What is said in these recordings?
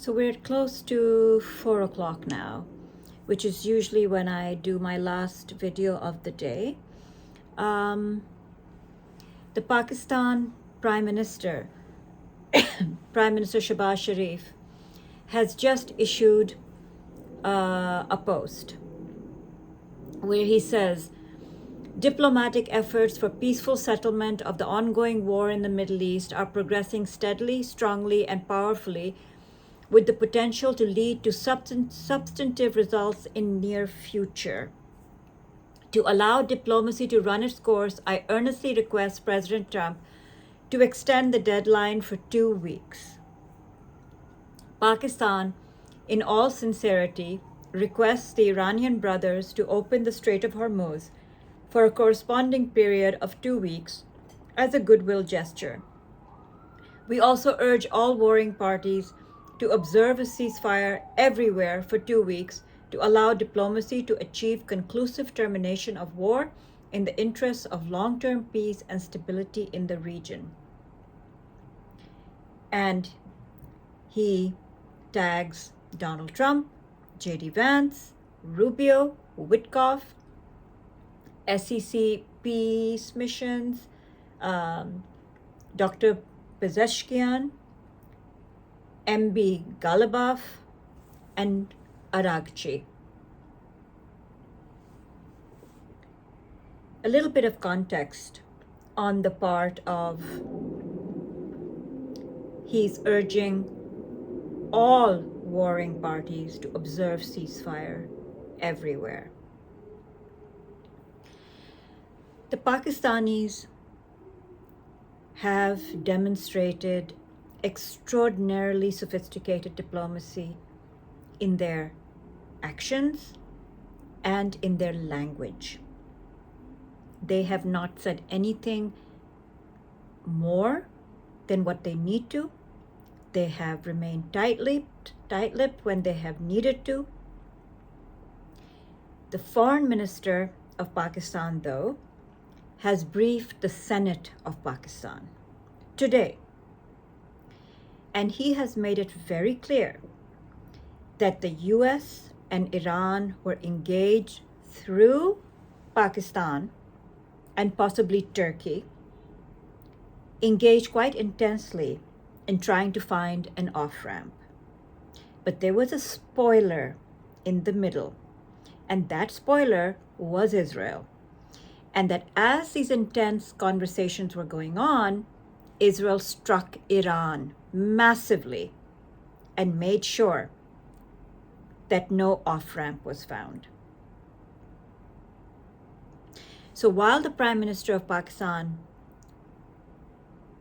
So we're close to 4 o'clock now, which is usually when I do my last video of the day. The Pakistan Prime Minister, Prime Minister Shahbaz Sharif, has just issued a post where he says, diplomatic efforts for peaceful settlement of the ongoing war in the Middle East are progressing steadily, strongly, and powerfully, with the potential to lead to substantive results in near future. To allow diplomacy to run its course, I earnestly request President Trump to extend the deadline for 2 weeks. Pakistan, in all sincerity, requests the Iranian brothers to open the Strait of Hormuz for a corresponding period of 2 weeks as a goodwill gesture. We also urge all warring parties to observe a ceasefire everywhere for 2 weeks to allow diplomacy to achieve conclusive termination of war in the interests of long-term peace and stability in the region. And he tags Donald Trump, J.D. Vance, Rubio, Witkoff, SEC peace missions, Dr. Pezeshkian, MB Galibaf, and Aragchi. A little bit of context on the part of he's urging all warring parties to observe ceasefire everywhere. The Pakistanis have demonstrated extraordinarily sophisticated diplomacy in their actions and in their language. They have not said anything more than what they need to. They have remained tight-lipped when they have needed to. The foreign minister of Pakistan, though, has briefed the Senate of Pakistan today. And he has made it very clear that the US and Iran were engaged through Pakistan and possibly Turkey, engaged quite intensely in trying to find an off-ramp. But there was a spoiler in the middle, and that spoiler was Israel. And that as these intense conversations were going on, Israel struck Iran massively and made sure that no off-ramp was found. So while the Prime Minister of Pakistan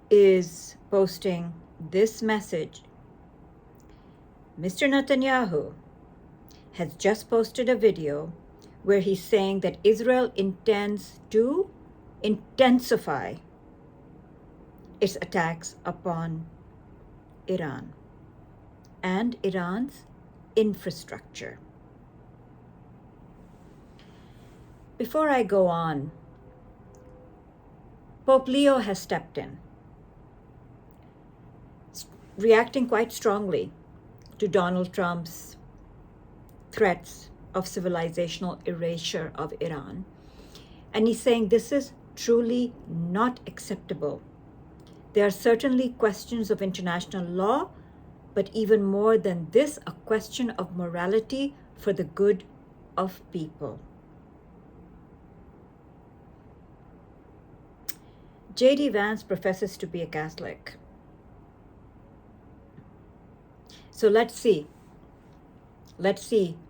is posting this message, Mr. Netanyahu has just posted a video where he's saying that Israel intends to intensify its attacks upon Iran and Iran's infrastructure. Before I go on, Pope Leo has stepped in, reacting quite strongly to Donald Trump's threats of civilizational erasure of Iran. And he's saying this is truly not acceptable. There are certainly questions of international law, but even more than this, a question of morality for the good of people. J.D. Vance professes to be a Catholic. So let's see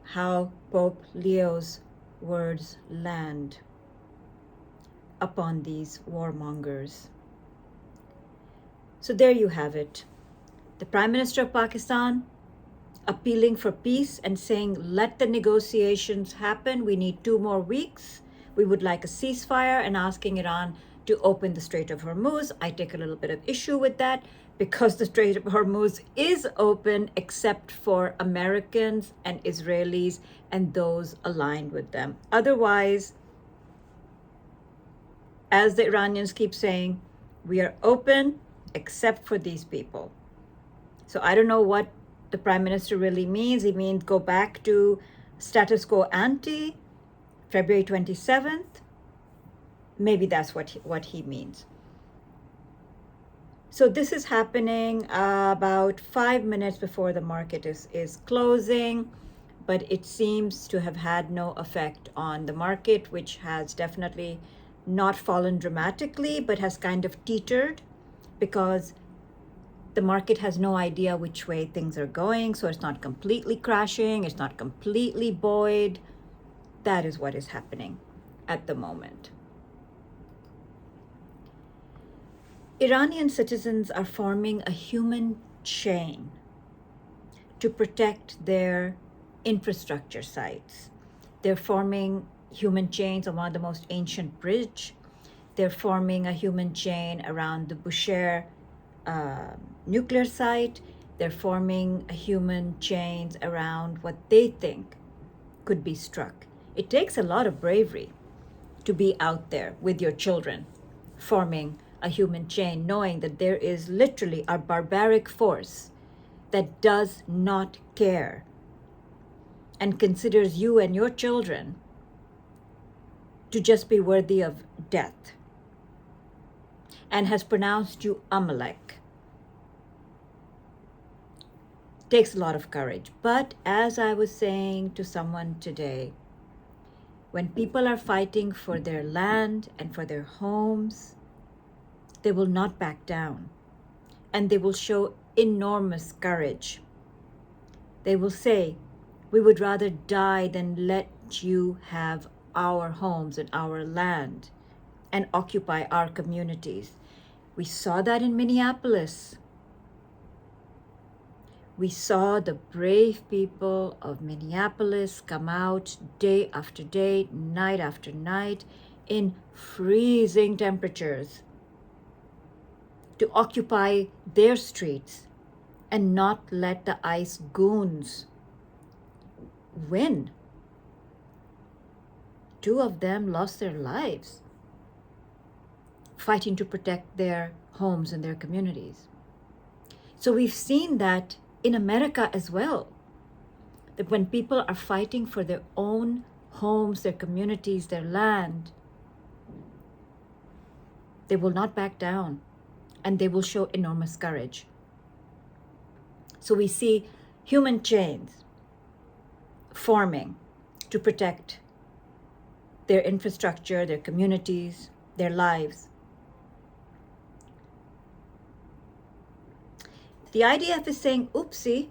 how Pope Leo's words land upon these warmongers. So there you have it. The Prime Minister of Pakistan appealing for peace and saying, let the negotiations happen. We need 2 more weeks. We would like a ceasefire, and asking Iran to open the Strait of Hormuz. I take a little bit of issue with that because the Strait of Hormuz is open except for Americans and Israelis and those aligned with them. Otherwise, as the Iranians keep saying, we are open except for these people. So I don't know what the Prime Minister really means. He means go back to status quo ante, February 27th. Maybe that's what he means. So this is happening about 5 minutes before the market is closing, but it seems to have had no effect on the market, which has definitely not fallen dramatically, but has kind of teetered because the market has no idea which way things are going. So it's not completely crashing, it's not completely buoyed. That is what is happening at the moment. Iranian citizens are forming a human chain to protect their infrastructure sites. They're forming human chains on one of the most ancient bridge. They're forming a human chain around the Bushehr nuclear site. They're forming a human chains around what they think could be struck. It takes a lot of bravery to be out there with your children, forming a human chain, knowing that there is literally a barbaric force that does not care and considers you and your children to just be worthy of death and has pronounced you Amalek. Takes a lot of courage. But as I was saying to someone today, when people are fighting for their land and for their homes, they will not back down, and they will show enormous courage. They will say, we would rather die than let you have our homes and our land and occupy our communities. We saw that in Minneapolis. We saw the brave people of Minneapolis come out day after day, night after night, in freezing temperatures to occupy their streets and not let the ICE goons win. 2 of them lost their lives fighting to protect their homes and their communities. So we've seen that in America as well, that when people are fighting for their own homes, their communities, their land, they will not back down and they will show enormous courage. So we see human chains forming to protect their infrastructure, their communities, their lives. The IDF is saying, oopsie,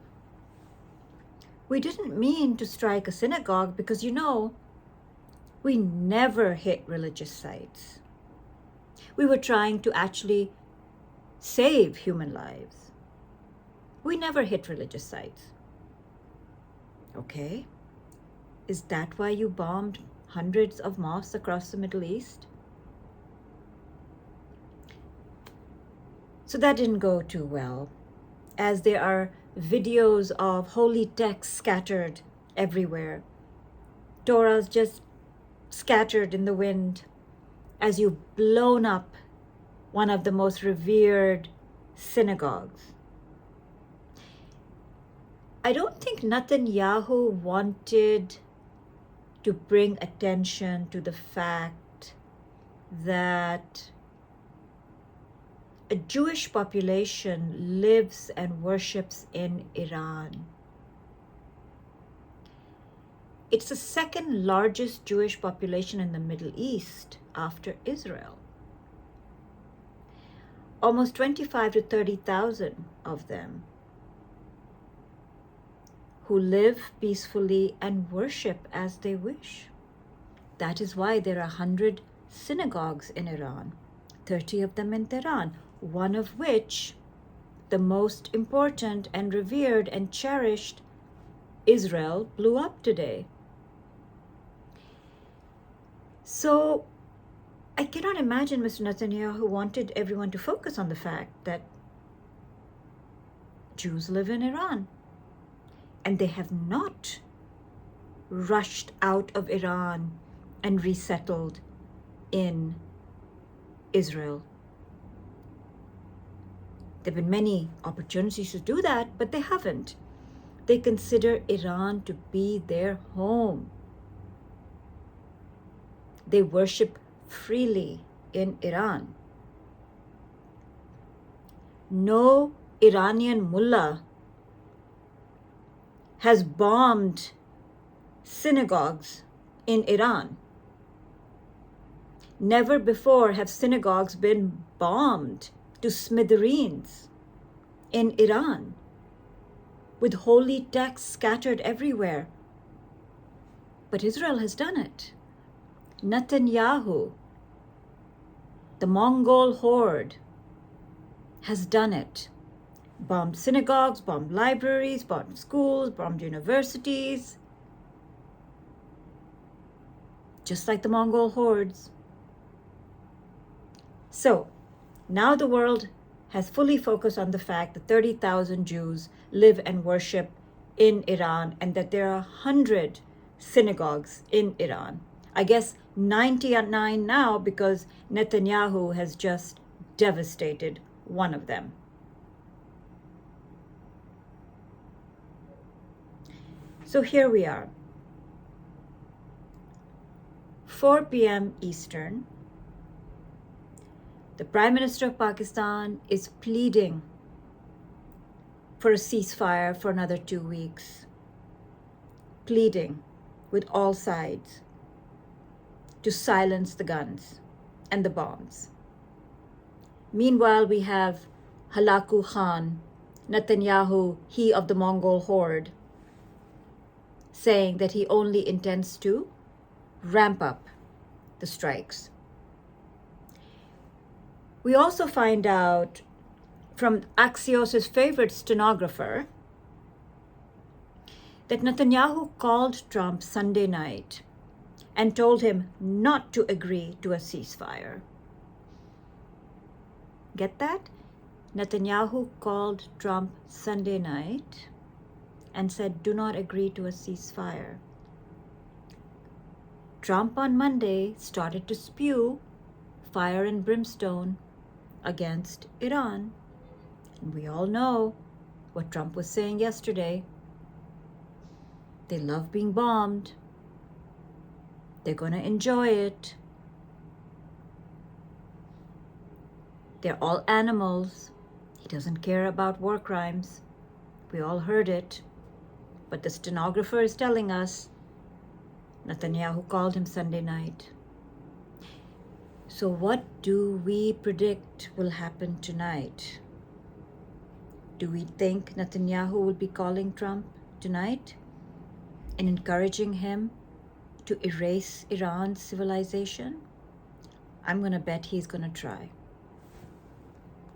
we didn't mean to strike a synagogue because, we never hit religious sites. We were trying to actually save human lives. We never hit religious sites. Okay. Is that why you bombed hundreds of mosques across the Middle East? So that didn't go too well, as there are videos of holy texts scattered everywhere. Torahs just scattered in the wind as you've blown up one of the most revered synagogues. I don't think Netanyahu wanted to bring attention to the fact that a Jewish population lives and worships in Iran. It's the second largest Jewish population in the Middle East after Israel. Almost 25 to 30,000 of them who live peacefully and worship as they wish. That is why there are 100 synagogues in Iran, 30 of them in Tehran, one of which, the most important and revered and cherished, Israel blew up today. So I cannot imagine Mr. Netanyahu wanted everyone to focus on the fact that Jews live in Iran and they have not rushed out of Iran and resettled in Israel. There have been many opportunities to do that, but they haven't. They consider Iran to be their home. They worship freely in Iran. No Iranian mullah has bombed synagogues in Iran. Never before have synagogues been bombed to smithereens in Iran, with holy texts scattered everywhere. But Israel has done it. Netanyahu, the Mongol horde, has done it. Bombed synagogues, bombed libraries, bombed schools, bombed universities. Just like the Mongol hordes. So, now the world has fully focused on the fact that 30,000 Jews live and worship in Iran and that there are 100 synagogues in Iran. I guess 99 now because Netanyahu has just devastated one of them. So here we are, 4 p.m. Eastern. The Prime Minister of Pakistan is pleading for a ceasefire for another 2 weeks, pleading with all sides to silence the guns and the bombs. Meanwhile, we have Halaku Khan, Netanyahu, he of the Mongol horde, saying that he only intends to ramp up the strikes. We also find out from Axios' favorite stenographer that Netanyahu called Trump Sunday night and told him not to agree to a ceasefire. Get that? Netanyahu called Trump Sunday night and said, do not agree to a ceasefire. Trump on Monday started to spew fire and brimstone against Iran. And we all know what Trump was saying yesterday. They love being bombed. They're going to enjoy it. They're all animals. He doesn't care about war crimes. We all heard it. But the stenographer is telling us Netanyahu called him Sunday night. So what do we predict will happen tonight? Do we think Netanyahu will be calling Trump tonight and encouraging him to erase Iran's civilization? I'm going to bet he's going to try.